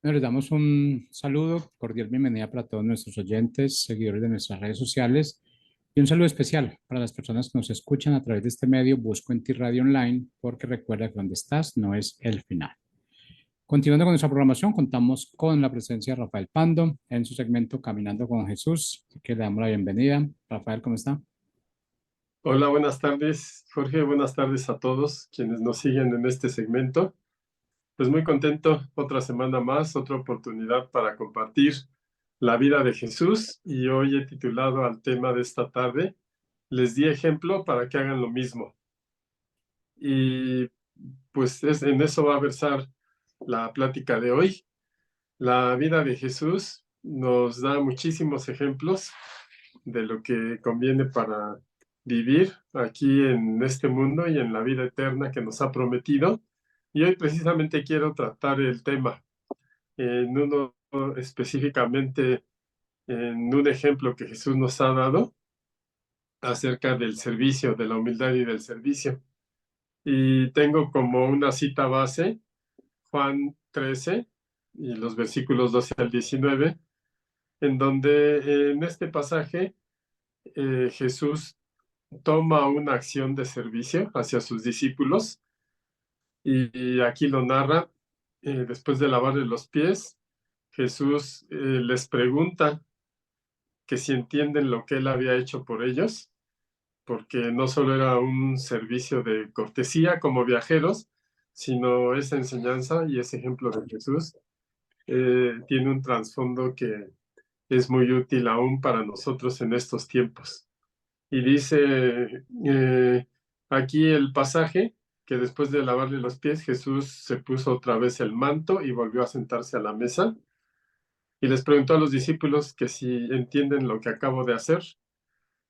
Bueno, les damos un saludo, cordial bienvenida para todos nuestros oyentes, seguidores de nuestras redes sociales y un saludo especial para las personas que nos escuchan a través de este medio Busco en Ti Radio Online, porque recuerda que donde estás no es el final. Continuando con nuestra programación, contamos con la presencia de Rafael Pando en su segmento Caminando con Jesús, así que le damos la bienvenida. Rafael, ¿cómo está? Hola, buenas tardes, Jorge. Buenas tardes a todos quienes nos siguen en este segmento. Pues muy contento, otra semana más, otra oportunidad para compartir la vida de Jesús. Y hoy he titulado al tema de esta tarde, Les di ejemplo para que hagan lo mismo. Y pues en eso va a versar la plática de hoy. La vida de Jesús nos da muchísimos ejemplos de lo que conviene para vivir aquí en este mundo y en la vida eterna que nos ha prometido. Y hoy precisamente quiero tratar el tema en uno específicamente, en un ejemplo que Jesús nos ha dado acerca del servicio, de la humildad y del servicio. Y tengo como una cita base Juan 13 y los versículos 12 al 19, en donde en este pasaje Jesús toma una acción de servicio hacia sus discípulos y aquí lo narra. Después de lavarle los pies, Jesús les pregunta que si entienden lo que él había hecho por ellos, porque no solo era un servicio de cortesía como viajeros, sino esa enseñanza y ese ejemplo de Jesús tiene un trasfondo que es muy útil aún para nosotros en estos tiempos. Y dice aquí el pasaje que después de lavarle los pies, Jesús se puso otra vez el manto y volvió a sentarse a la mesa. Y les preguntó a los discípulos que si entienden lo que acabo de hacer.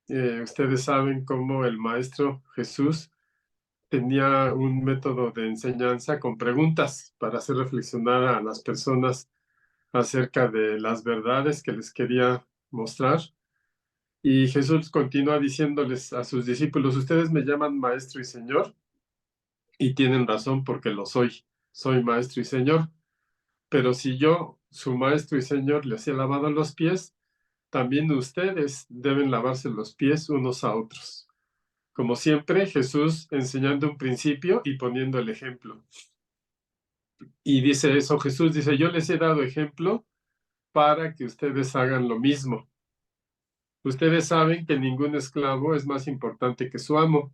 Ustedes saben cómo el maestro Jesús tenía un método de enseñanza con preguntas para hacer reflexionar a las personas acerca de las verdades que les quería mostrar. Y Jesús continúa diciéndoles a sus discípulos, ustedes me llaman maestro y señor, y tienen razón porque lo soy. Soy maestro y señor. Pero si yo, su maestro y señor, les he lavado los pies, también ustedes deben lavarse los pies unos a otros. Como siempre, Jesús enseñando un principio y poniendo el ejemplo. Y dice eso, Jesús dice, yo les he dado ejemplo para que ustedes hagan lo mismo. Ustedes saben que ningún esclavo es más importante que su amo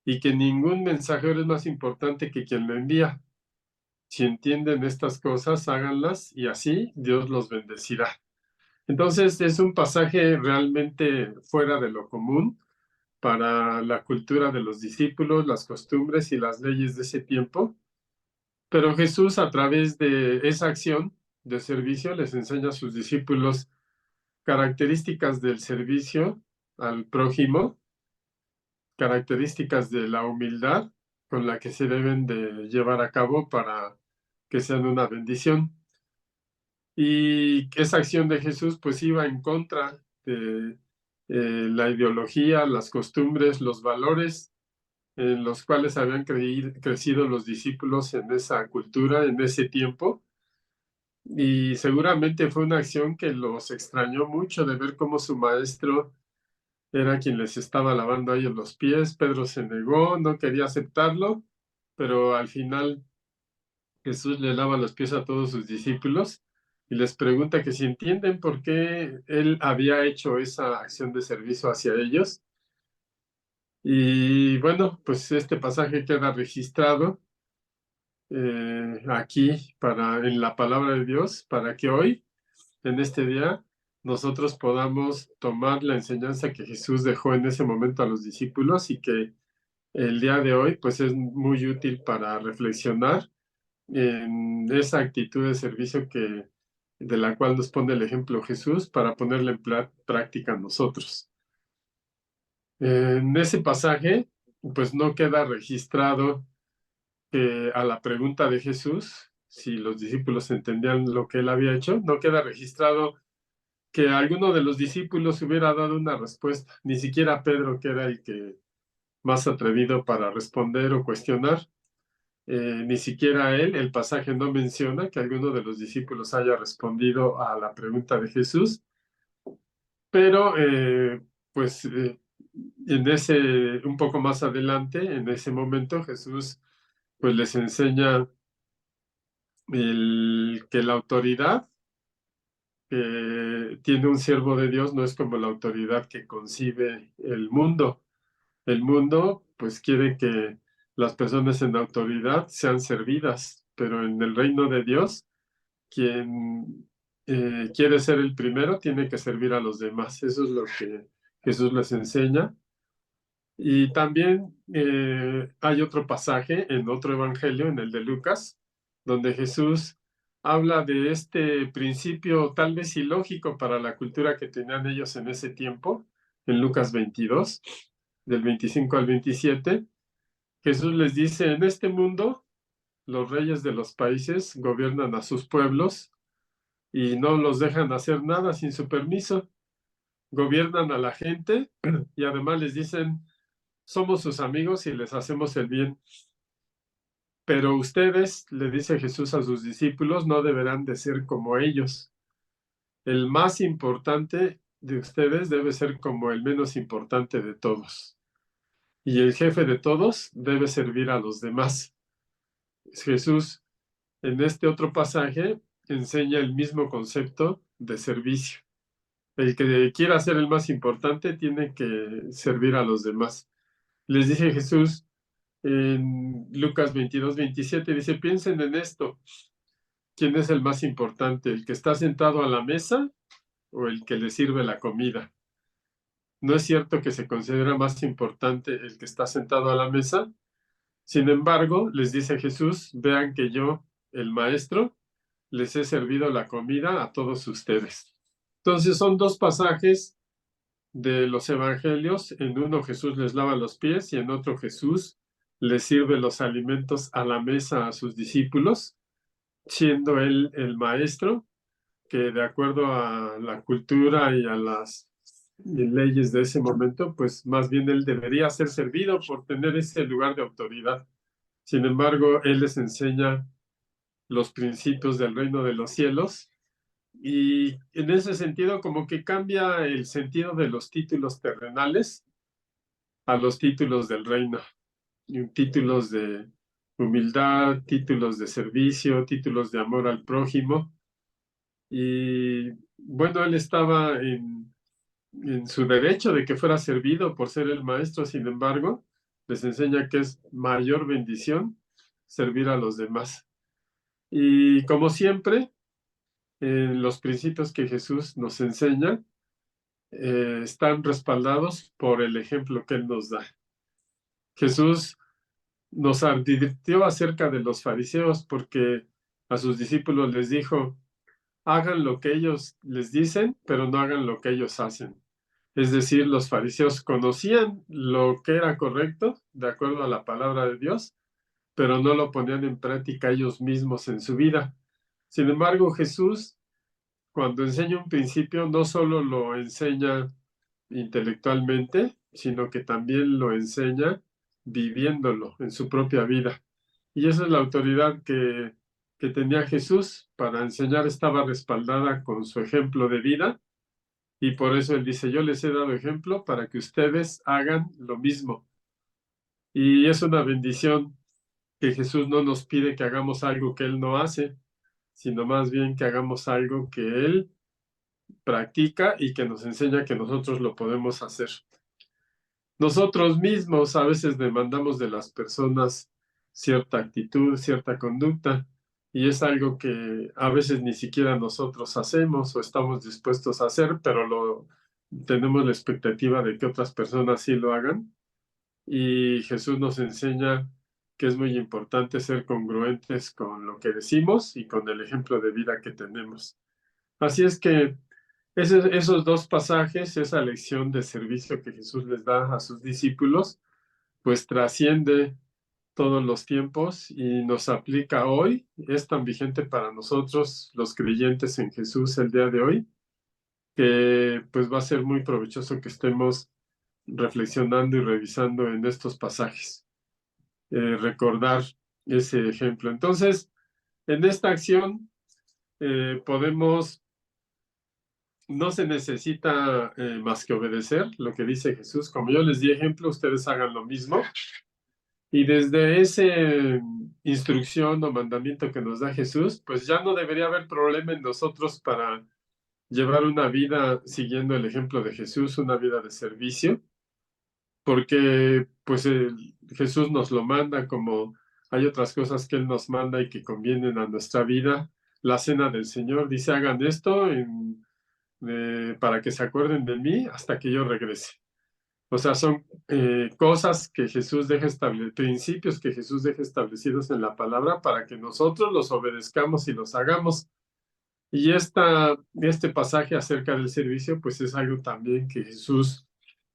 y que ningún mensajero es más importante que quien lo envía. Si entienden estas cosas, háganlas y así Dios los bendecirá. Entonces es un pasaje realmente fuera de lo común para la cultura de los discípulos, las costumbres y las leyes de ese tiempo. Pero Jesús, a través de esa acción de servicio, les enseña a sus discípulos características del servicio al prójimo, características de la humildad con la que se deben de llevar a cabo para que sean una bendición. Y esa acción de Jesús pues iba en contra de la ideología, las costumbres, los valores en los cuales habían crecido los discípulos en esa cultura, en ese tiempo. Y seguramente fue una acción que los extrañó mucho de ver cómo su maestro era quien les estaba lavando a ellos los pies. Pedro se negó, no quería aceptarlo, pero al final Jesús le lava los pies a todos sus discípulos y les pregunta que si entienden por qué él había hecho esa acción de servicio hacia ellos. Y bueno, pues este pasaje queda registrado aquí en la palabra de Dios para que hoy, en este día, nosotros podamos tomar la enseñanza que Jesús dejó en ese momento a los discípulos y que el día de hoy pues es muy útil para reflexionar en esa actitud de servicio de la cual nos pone el ejemplo Jesús para ponerla en práctica nosotros. En ese pasaje, pues no queda registrado que a la pregunta de Jesús, si los discípulos entendían lo que él había hecho, no queda registrado que alguno de los discípulos hubiera dado una respuesta, ni siquiera Pedro, que era el que más atrevido para responder o cuestionar. Ni siquiera él, el pasaje no menciona que alguno de los discípulos haya respondido a la pregunta de Jesús, pero pues un poco más adelante, en ese momento, Jesús pues les enseña que la autoridad que tiene un siervo de Dios no es como la autoridad que concibe el mundo. El mundo pues quiere que las personas en autoridad sean servidas, pero en el reino de Dios, quien quiere ser el primero tiene que servir a los demás. Eso es lo que Jesús les enseña. Y también hay otro pasaje en otro evangelio, en el de Lucas, donde Jesús habla de este principio tal vez ilógico para la cultura que tenían ellos en ese tiempo, en Lucas 22, del 25 al 27. Jesús les dice, en este mundo los reyes de los países gobiernan a sus pueblos y no los dejan hacer nada sin su permiso. Gobiernan a la gente y además les dicen, somos sus amigos y les hacemos el bien. Pero ustedes, le dice Jesús a sus discípulos, no deberán de ser como ellos. El más importante de ustedes debe ser como el menos importante de todos. Y el jefe de todos debe servir a los demás. Jesús, en este otro pasaje, enseña el mismo concepto de servicio. El que quiera ser el más importante tiene que servir a los demás. Les dije Jesús, en Lucas 22, 27, dice, piensen en esto. ¿Quién es el más importante? ¿El que está sentado a la mesa o el que le sirve la comida? No es cierto que se considera más importante el que está sentado a la mesa. Sin embargo, les dice Jesús, vean que yo, el maestro, les he servido la comida a todos ustedes. Entonces son dos pasajes de los evangelios. En uno Jesús les lava los pies y en otro Jesús les sirve los alimentos a la mesa a sus discípulos, siendo él el maestro, que de acuerdo a la cultura y a las leyes de ese momento, pues más bien él debería ser servido por tener ese lugar de autoridad. Sin embargo, él les enseña los principios del reino de los cielos y en ese sentido como que cambia el sentido de los títulos terrenales a los títulos del reino. Títulos de humildad, títulos de servicio, títulos de amor al prójimo. Y bueno, él estaba en su derecho de que fuera servido por ser el maestro, sin embargo, les enseña que es mayor bendición servir a los demás. Y como siempre, los principios que Jesús nos enseña están respaldados por el ejemplo que él nos da. Jesús nos advirtió acerca de los fariseos porque a sus discípulos les dijo, hagan lo que ellos les dicen, pero no hagan lo que ellos hacen. Es decir, los fariseos conocían lo que era correcto, de acuerdo a la palabra de Dios, pero no lo ponían en práctica ellos mismos en su vida. Sin embargo, Jesús, cuando enseña un principio, no solo lo enseña intelectualmente, sino que también lo enseña viviéndolo en su propia vida. Y esa es la autoridad que tenía Jesús para enseñar, estaba respaldada con su ejemplo de vida. Y por eso él dice, yo les he dado ejemplo para que ustedes hagan lo mismo. Y es una bendición que Jesús no nos pide que hagamos algo que él no hace, sino más bien que hagamos algo que él practica y que nos enseña que nosotros lo podemos hacer. Nosotros mismos a veces demandamos de las personas cierta actitud, cierta conducta, y es algo que a veces ni siquiera nosotros hacemos o estamos dispuestos a hacer, pero tenemos la expectativa de que otras personas sí lo hagan. Y Jesús nos enseña que es muy importante ser congruentes con lo que decimos y con el ejemplo de vida que tenemos. Así es que esos dos pasajes, esa lección de servicio que Jesús les da a sus discípulos, pues trasciende todos los tiempos y nos aplica hoy, es tan vigente para nosotros, los creyentes en Jesús el día de hoy, que pues va a ser muy provechoso que estemos reflexionando y revisando en estos pasajes. Recordar ese ejemplo. Entonces, en esta acción no se necesita más que obedecer lo que dice Jesús. Como yo les di ejemplo, ustedes hagan lo mismo. Y desde esa instrucción o mandamiento que nos da Jesús, pues ya no debería haber problema en nosotros para llevar una vida siguiendo el ejemplo de Jesús, una vida de servicio, porque pues Jesús nos lo manda, como hay otras cosas que Él nos manda y que convienen a nuestra vida. La cena del Señor dice, hagan esto para que se acuerden de mí hasta que yo regrese. O sea, son cosas que Jesús deja establecidos, principios que Jesús deja establecidos en la palabra para que nosotros los obedezcamos y los hagamos. Y este pasaje acerca del servicio, pues es algo también que Jesús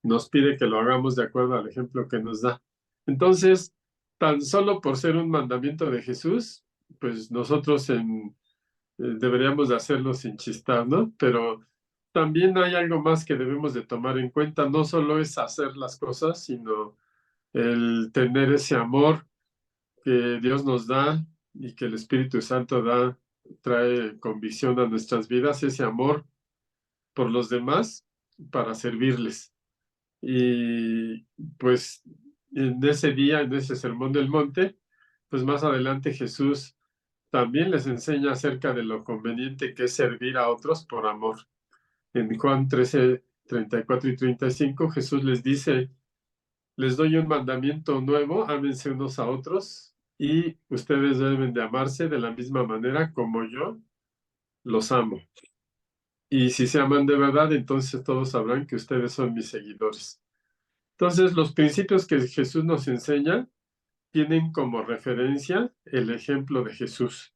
nos pide que lo hagamos de acuerdo al ejemplo que nos da. Entonces, tan solo por ser un mandamiento de Jesús, pues nosotros deberíamos de hacerlo sin chistar, ¿no? Pero también hay algo más que debemos de tomar en cuenta. No solo es hacer las cosas, sino el tener ese amor que Dios nos da y que el Espíritu Santo trae convicción a nuestras vidas, ese amor por los demás para servirles. Y pues en ese día, en ese sermón del monte, pues más adelante Jesús también les enseña acerca de lo conveniente que es servir a otros por amor. En Juan 13, 34 y 35, Jesús les dice, les doy un mandamiento nuevo, ámense unos a otros y ustedes deben de amarse de la misma manera como yo los amo. Y si se aman de verdad, entonces todos sabrán que ustedes son mis seguidores. Entonces, los principios que Jesús nos enseña tienen como referencia el ejemplo de Jesús.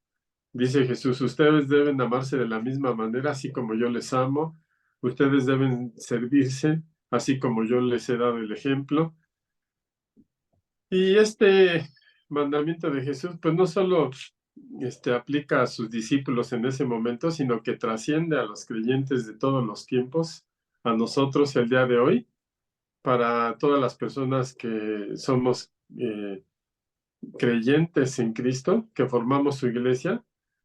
Dice Jesús, ustedes deben amarse de la misma manera, así como yo les amo. Ustedes deben servirse, así como yo les he dado el ejemplo. Y este mandamiento de Jesús, pues no solo aplica a sus discípulos en ese momento, sino que trasciende a los creyentes de todos los tiempos, a nosotros el día de hoy, para todas las personas que somos creyentes en Cristo, que formamos su iglesia,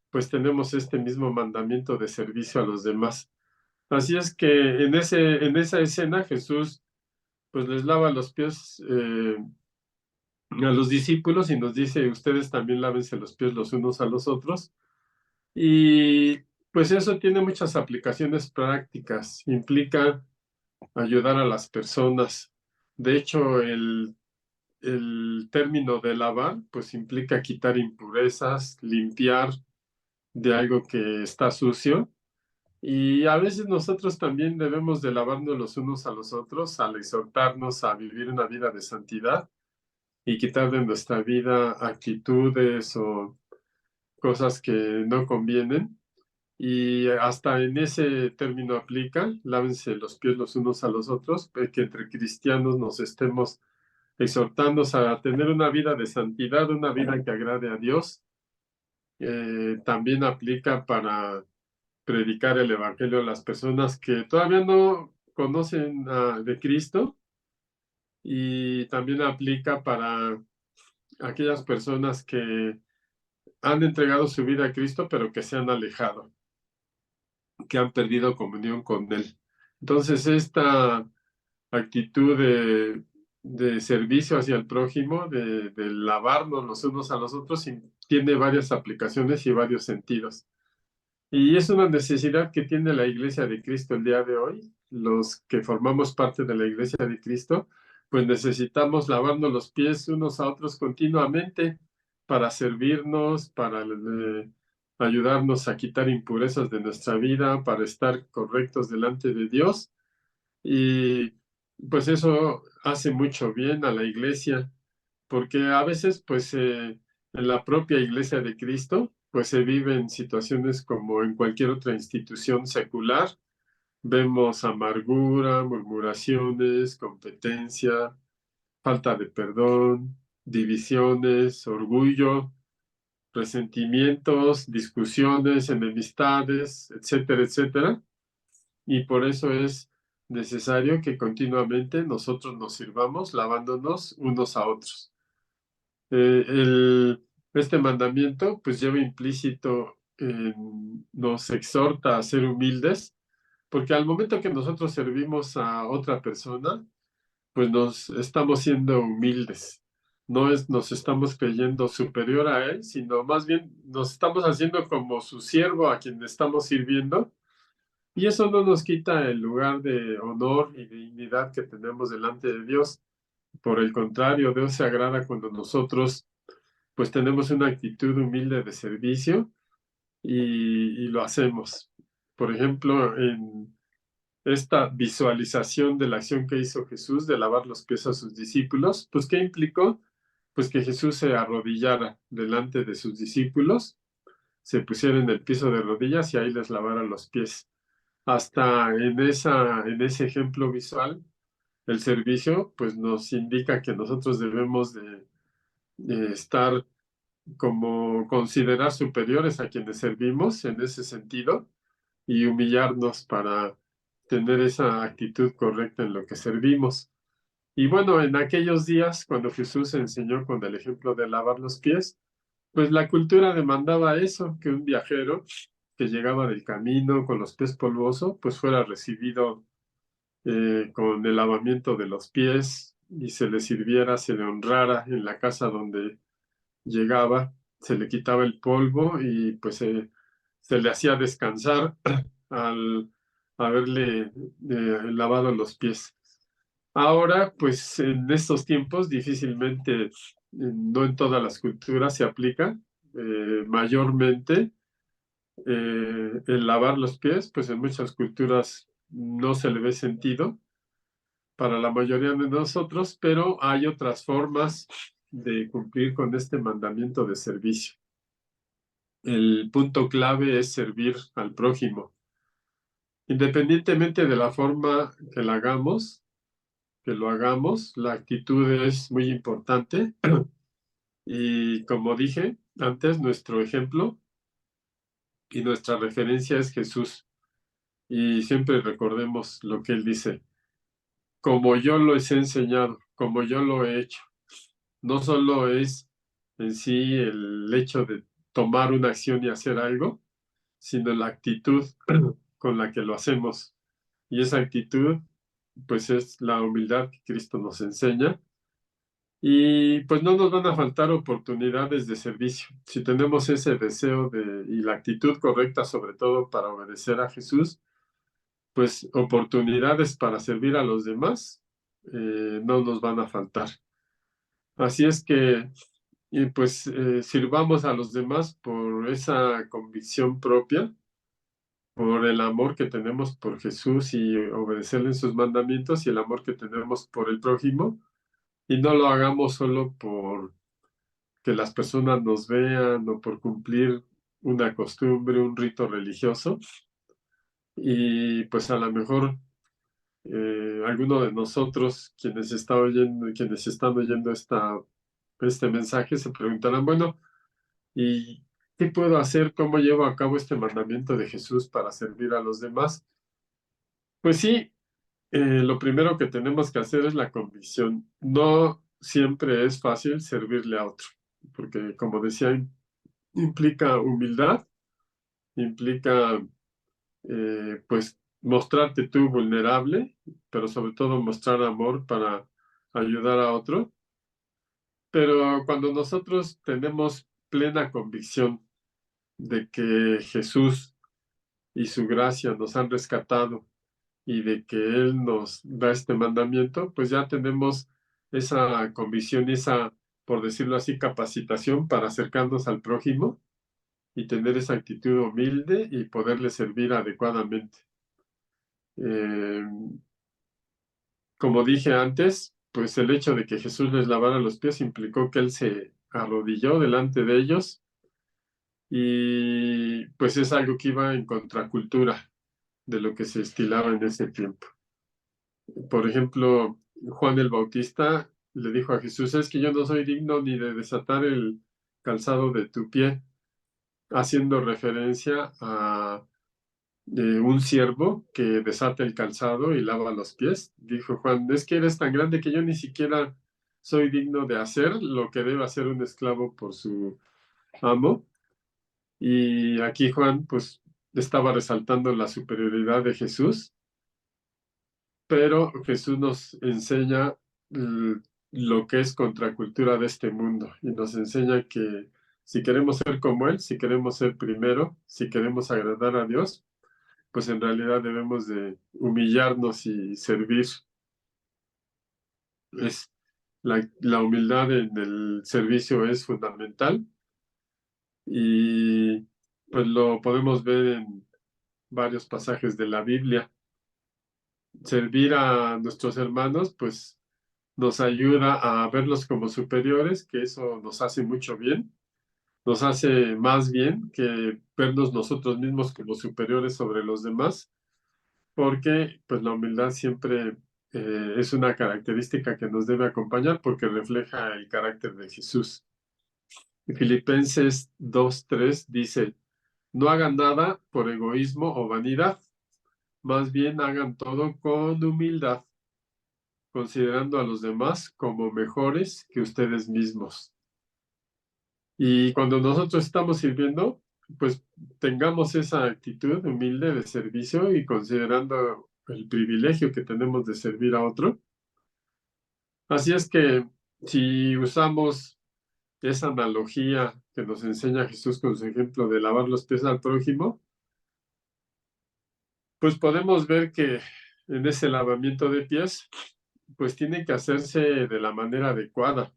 pues tenemos este mismo mandamiento de servicio a los demás. Así es que en esa escena Jesús pues les lava los pies a los discípulos y nos dice, ustedes también lávense los pies los unos a los otros. Y pues eso tiene muchas aplicaciones prácticas, implica ayudar a las personas. De hecho, el término de lavar, pues implica quitar impurezas, limpiar de algo que está sucio. Y a veces nosotros también debemos de lavarnos los unos a los otros al exhortarnos a vivir una vida de santidad y quitar de nuestra vida actitudes o cosas que no convienen. Y hasta en ese término aplica, lávense los pies los unos a los otros, que entre cristianos nos estemos exhortando a tener una vida de santidad, una vida que agrade a Dios. También aplica para predicar el Evangelio a las personas que todavía no conocen de Cristo, y también aplica para aquellas personas que han entregado su vida a Cristo, pero que se han alejado, que han perdido comunión con Él. Entonces, esta actitud de servicio hacia el prójimo, de lavarnos los unos a los otros, tiene varias aplicaciones y varios sentidos. Y es una necesidad que tiene la Iglesia de Cristo el día de hoy. Los que formamos parte de la Iglesia de Cristo, pues necesitamos lavarnos los pies unos a otros continuamente para servirnos, para ayudarnos a quitar impurezas de nuestra vida, para estar correctos delante de Dios. Y pues eso hace mucho bien a la Iglesia, porque a veces, pues, en la propia Iglesia de Cristo, pues se viven situaciones como en cualquier otra institución secular. Vemos amargura, murmuraciones, competencia, falta de perdón, divisiones, orgullo, resentimientos, discusiones, enemistades, etcétera, etcétera. Y por eso es necesario que continuamente nosotros nos sirvamos lavándonos unos a otros. Este mandamiento pues lleva implícito, nos exhorta a ser humildes, porque al momento que nosotros servimos a otra persona, pues nos estamos siendo humildes. No es nos estamos creyendo superior a él, sino más bien nos estamos haciendo como su siervo a quien estamos sirviendo. Y eso no nos quita el lugar de honor y de dignidad que tenemos delante de Dios. Por el contrario, Dios se agrada cuando nosotros pues tenemos una actitud humilde de servicio y lo hacemos. Por ejemplo, en esta visualización de la acción que hizo Jesús de lavar los pies a sus discípulos, pues ¿qué implicó? Pues que Jesús se arrodillara delante de sus discípulos, se pusiera en el piso de rodillas y ahí les lavara los pies. Hasta en ese ejemplo visual, el servicio pues nos indica que nosotros debemos de estar como considerar superiores a quienes servimos en ese sentido y humillarnos para tener esa actitud correcta en lo que servimos. Y bueno, en aquellos días, cuando Jesús enseñó con el ejemplo de lavar los pies, pues la cultura demandaba eso, que un viajero que llegaba del camino con los pies polvosos, pues fuera recibido con el lavamiento de los pies y se le sirviera, se le honrara en la casa donde llegaba, se le quitaba el polvo y pues se le hacía descansar al haberle lavado los pies. Ahora, pues en estos tiempos difícilmente, no en todas las culturas se aplica, mayormente el lavar los pies, pues en muchas culturas no se le ve sentido para la mayoría de nosotros, pero hay otras formas de cumplir con este mandamiento de servicio. El punto clave es servir al prójimo. Independientemente de la forma que lo hagamos, la actitud es muy importante. Y como dije antes, nuestro ejemplo y nuestra referencia es Jesús. Y siempre recordemos lo que Él dice, como yo lo he enseñado, como yo lo he hecho. No solo es en sí el hecho de tomar una acción y hacer algo, sino la actitud con la que lo hacemos. Y esa actitud, pues es la humildad que Cristo nos enseña. Y pues no nos van a faltar oportunidades de servicio. Si tenemos ese deseo y la actitud correcta, sobre todo para obedecer a Jesús, pues oportunidades para servir a los demás no nos van a faltar. Así es que, y pues sirvamos a los demás por esa convicción propia, por el amor que tenemos por Jesús y obedecerle en sus mandamientos y el amor que tenemos por el prójimo, y no lo hagamos solo por que las personas nos vean o por cumplir una costumbre, un rito religioso. Y pues a lo mejor alguno de nosotros, quienes están oyendo este mensaje, se preguntarán, bueno, ¿y qué puedo hacer? ¿Cómo llevo a cabo este mandamiento de Jesús para servir a los demás? Pues sí, lo primero que tenemos que hacer es la convicción. No siempre es fácil servirle a otro, porque como decía, implica humildad, implica pues mostrarte tú vulnerable, pero sobre todo mostrar amor para ayudar a otro. Pero cuando nosotros tenemos plena convicción de que Jesús y su gracia nos han rescatado y de que Él nos da este mandamiento, pues ya tenemos esa convicción y esa, por decirlo así, capacitación para acercarnos al prójimo y tener esa actitud humilde y poderle servir adecuadamente. Eh, como dije antes, pues el hecho de que Jesús les lavara los pies implicó que Él se arrodilló delante de ellos y pues es algo que iba en contracultura de lo que se estilaba en ese tiempo. Por ejemplo, Juan el Bautista le dijo a Jesús, es que yo no soy digno ni de desatar el calzado de tu pie, haciendo referencia a un siervo que desata el calzado y lava los pies. Dijo Juan, es que eres tan grande que yo ni siquiera soy digno de hacer lo que debe hacer un esclavo por su amo. Y aquí Juan, pues, estaba resaltando la superioridad de Jesús, pero Jesús nos enseña lo que es contracultura de este mundo y nos enseña que si queremos ser como Él, si queremos ser primero, si queremos agradar a Dios, pues en realidad debemos de humillarnos y servir. Es, la humildad en el servicio es fundamental y pues lo podemos ver en varios pasajes de la Biblia. Servir a nuestros hermanos, pues nos ayuda a verlos como superiores, que eso nos hace mucho bien, nos hace más bien que vernos nosotros mismos como superiores sobre los demás, porque pues la humildad siempre es una característica que nos debe acompañar porque refleja el carácter de Jesús. Filipenses 2:3 dice, no hagan nada por egoísmo o vanidad, más bien hagan todo con humildad, considerando a los demás como mejores que ustedes mismos. Y cuando nosotros estamos sirviendo, pues tengamos esa actitud humilde de servicio y considerando el privilegio que tenemos de servir a otro. Así es que si usamos esa analogía que nos enseña Jesús con su ejemplo de lavar los pies al prójimo, pues podemos ver que en ese lavamiento de pies, pues tiene que hacerse de la manera adecuada.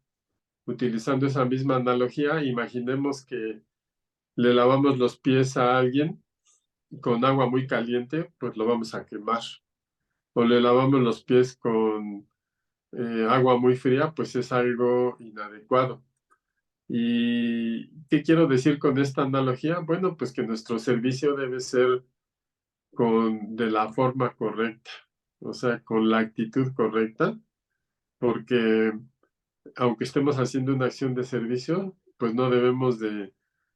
Utilizando esa misma analogía, imaginemos que le lavamos los pies a alguien con agua muy caliente, pues lo vamos a quemar. O le lavamos los pies con agua muy fría, pues es algo inadecuado. ¿Y qué quiero decir con esta analogía? Bueno, pues que nuestro servicio debe ser de la forma correcta, o sea, con la actitud correcta, porque aunque estemos haciendo una acción de servicio, pues no debemos de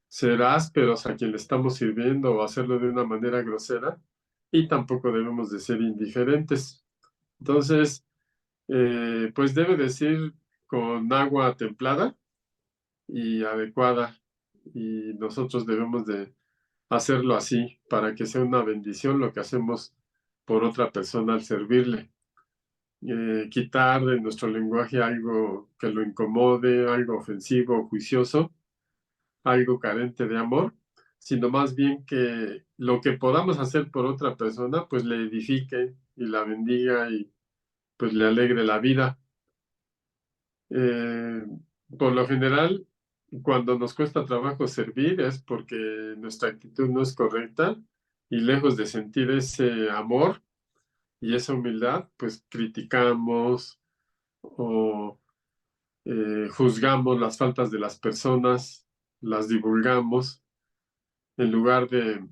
ser ásperos a quien le estamos sirviendo o hacerlo de una manera grosera y tampoco debemos de ser indiferentes. Entonces, pues debe de ser con agua templada y adecuada y nosotros debemos de hacerlo así para que sea una bendición lo que hacemos por otra persona al servirle. Quitar de nuestro lenguaje algo que lo incomode, algo ofensivo o juicioso, algo carente de amor, sino más bien que lo que podamos hacer por otra persona, pues le edifique y la bendiga y pues le alegre la vida. Eh, por lo general, cuando nos cuesta trabajo servir es porque nuestra actitud no es correcta y lejos de sentir ese amor y esa humildad, pues criticamos o juzgamos las faltas de las personas, las divulgamos, en lugar de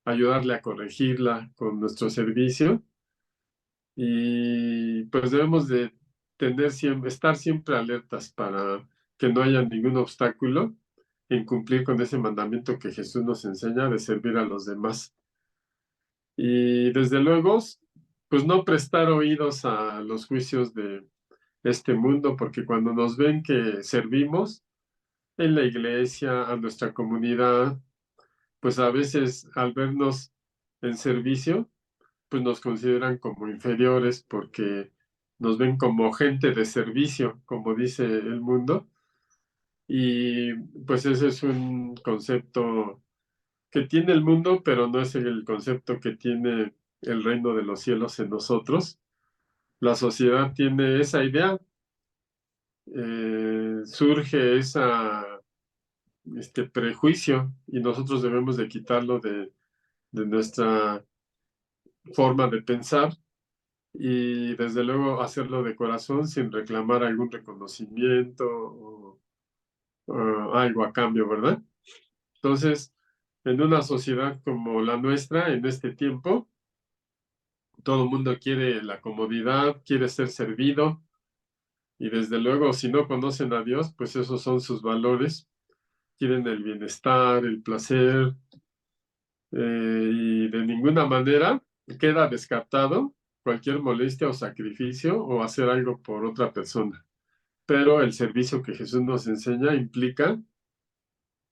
ayudarle a corregirla con nuestro servicio. Y pues debemos de estar siempre alertas para que no haya ningún obstáculo en cumplir con ese mandamiento que Jesús nos enseña de servir a los demás. Y desde luego, pues no prestar oídos a los juicios de este mundo, porque cuando nos ven que servimos en la iglesia, a nuestra comunidad, pues a veces al vernos en servicio, pues nos consideran como inferiores porque nos ven como gente de servicio, como dice el mundo. Y pues ese es un concepto que tiene el mundo, pero no es el concepto que tiene el reino de los cielos en nosotros. La sociedad tiene esa idea, surge este prejuicio y nosotros debemos de quitarlo de nuestra forma de pensar y desde luego hacerlo de corazón sin reclamar algún reconocimiento o algo a cambio, ¿verdad? Entonces, en una sociedad como la nuestra, en este tiempo, todo el mundo quiere la comodidad, quiere ser servido y desde luego si no conocen a Dios, pues esos son sus valores, quieren el bienestar, el placer y de ninguna manera queda descartado cualquier molestia o sacrificio o hacer algo por otra persona. Pero el servicio que Jesús nos enseña implica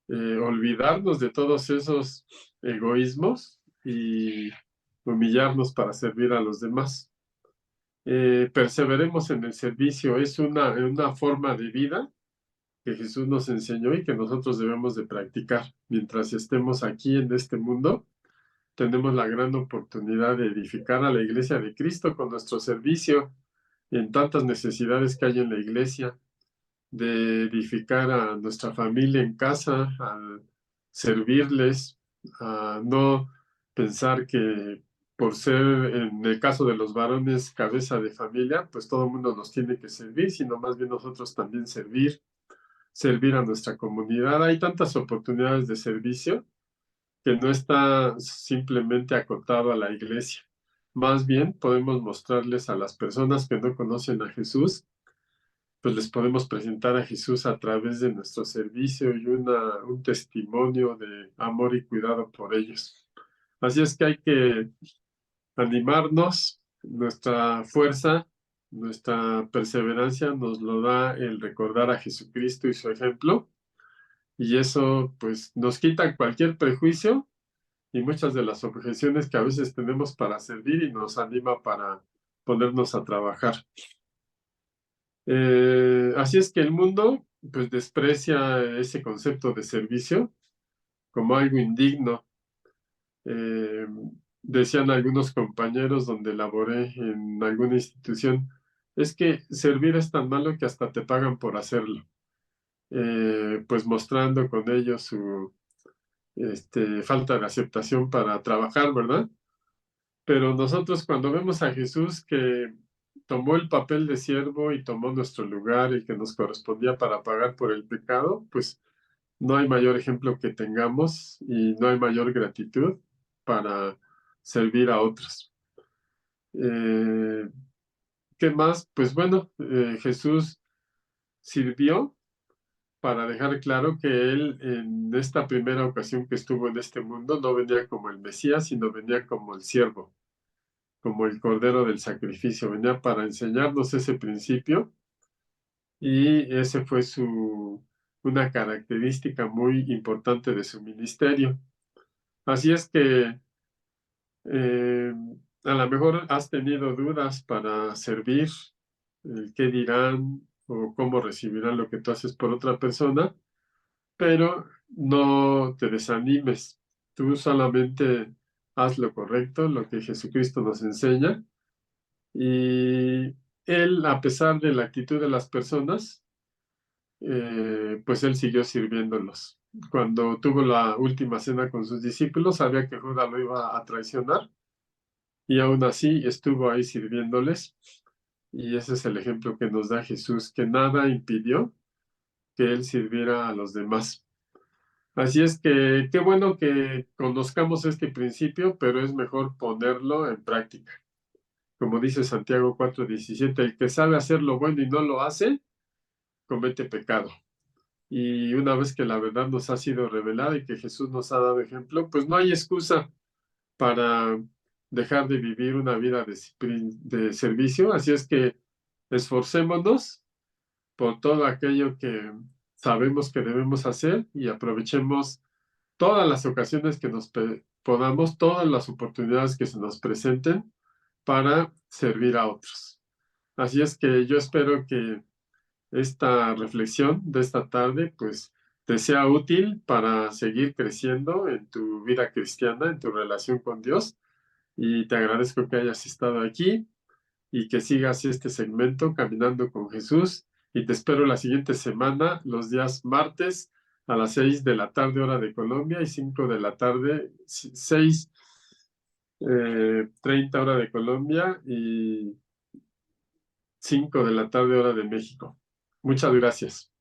olvidarnos de todos esos egoísmos y humillarnos para servir a los demás. Perseveremos en el servicio, es una forma de vida que Jesús nos enseñó y que nosotros debemos de practicar. Mientras estemos aquí en este mundo, tenemos la gran oportunidad de edificar a la iglesia de Cristo con nuestro servicio en tantas necesidades que hay en la iglesia, de edificar a nuestra familia en casa, al servirles, a no pensar que por ser, en el caso de los varones, cabeza de familia, pues todo el mundo nos tiene que servir, sino más bien nosotros también servir a nuestra comunidad. Hay tantas oportunidades de servicio que no está simplemente acotado a la iglesia. Más bien podemos mostrarles a las personas que no conocen a Jesús, pues les podemos presentar a Jesús a través de nuestro servicio y un testimonio de amor y cuidado por ellos. Así es que hay que animarnos, nuestra fuerza, nuestra perseverancia nos lo da el recordar a Jesucristo y su ejemplo, y eso pues nos quita cualquier prejuicio y muchas de las objeciones que a veces tenemos para servir y nos anima para ponernos a trabajar. Así es que el mundo pues desprecia ese concepto de servicio como algo indigno. Eh, Decían algunos compañeros donde laboré en alguna institución, es que servir es tan malo que hasta te pagan por hacerlo. Pues mostrando con ellos su falta de aceptación para trabajar, ¿verdad? Pero nosotros cuando vemos a Jesús que tomó el papel de siervo y tomó nuestro lugar y que nos correspondía para pagar por el pecado, pues no hay mayor ejemplo que tengamos y no hay mayor gratitud para servir a otros. ¿Qué más? Pues bueno, Jesús sirvió para dejar claro que él en esta primera ocasión que estuvo en este mundo no venía como el Mesías, sino venía como el siervo, como el cordero del sacrificio, venía para enseñarnos ese principio y ese fue una característica muy importante de su ministerio. Así es que eh, a lo mejor has tenido dudas para servir, qué dirán o cómo recibirán lo que tú haces por otra persona, pero no te desanimes. Tú solamente haz lo correcto, lo que Jesucristo nos enseña. Y él, a pesar de la actitud de las personas, pues él siguió sirviéndolos. Cuando tuvo la última cena con sus discípulos, sabía que Judas lo iba a traicionar y aún así estuvo ahí sirviéndoles. Y ese es el ejemplo que nos da Jesús, que nada impidió que él sirviera a los demás. Así es que qué bueno que conozcamos este principio, pero es mejor ponerlo en práctica. Como dice Santiago 4:17, el que sabe hacer lo bueno y no lo hace, comete pecado. Y una vez que la verdad nos ha sido revelada y que Jesús nos ha dado ejemplo, pues no hay excusa para dejar de vivir una vida de servicio. Así es que esforcémonos por todo aquello que sabemos que debemos hacer y aprovechemos todas las ocasiones que nos podamos, todas las oportunidades que se nos presenten para servir a otros. Así es que yo espero que esta reflexión de esta tarde, pues, te sea útil para seguir creciendo en tu vida cristiana, en tu relación con Dios. Y te agradezco que hayas estado aquí y que sigas este segmento Caminando con Jesús. Y te espero la siguiente semana, los días martes a las 6 de la tarde, hora de Colombia, y 5 de la tarde, 6:30 hora de Colombia y 5 de la tarde, hora de México. Muchas gracias.